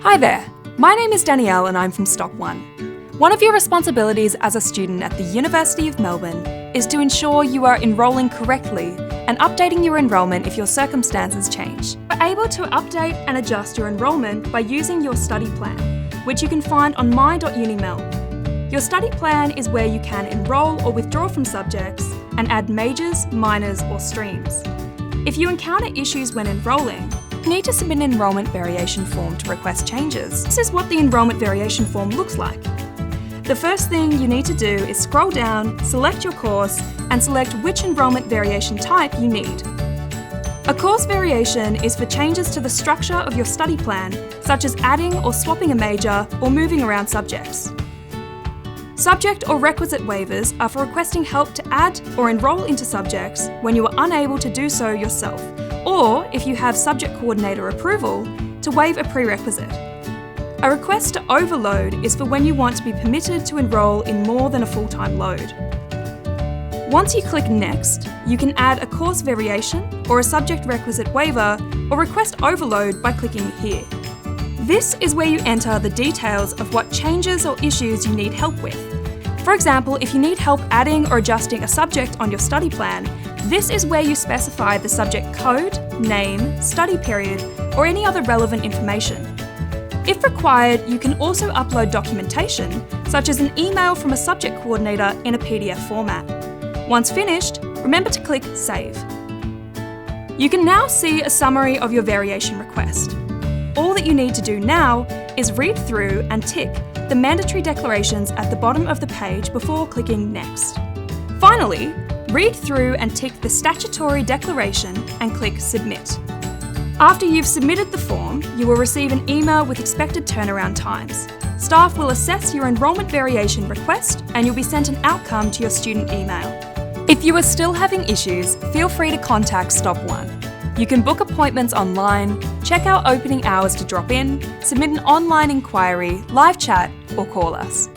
Hi there, my name is Danielle and I'm from Stop 1. One of your responsibilities as a student at the University of Melbourne is to ensure you are enrolling correctly and updating your enrolment if your circumstances change. You're able to update and adjust your enrolment by using your study plan, which you can find on my.unimel. Your study plan is where you can enrol or withdraw from subjects and add majors, minors or streams. If you encounter issues when enrolling, you need to submit an enrolment variation form to request changes. This is what the enrolment variation form looks like. The first thing you need to do is scroll down, select your course, and select which enrolment variation type you need. A course variation is for changes to the structure of your study plan, such as adding or swapping a major or moving around subjects. Subject or requisite waivers are for requesting help to add or enrol into subjects when you are unable to do so yourself, or if you have subject coordinator approval, to waive a prerequisite. A request to overload is for when you want to be permitted to enrol in more than a full-time load. Once you click Next, you can add a course variation or a subject requisite waiver or request overload by clicking here. This is where you enter the details of what changes or issues you need help with. For example, if you need help adding or adjusting a subject on your study plan, this is where you specify the subject code, name, study period, or any other relevant information. If required, you can also upload documentation, such as an email from a subject coordinator in a PDF format. Once finished, remember to click Save. You can now see a summary of your variation request. All that you need to do now is read through and tick the mandatory declarations at the bottom of the page before clicking Next. Finally, read through and tick the statutory declaration and click Submit. After you've submitted the form, you will receive an email with expected turnaround times. Staff will assess your enrolment variation request and you'll be sent an outcome to your student email. If you are still having issues, feel free to contact Stop 1. You can book appointments online, check our opening hours to drop in, submit an online inquiry, live chat, or call us.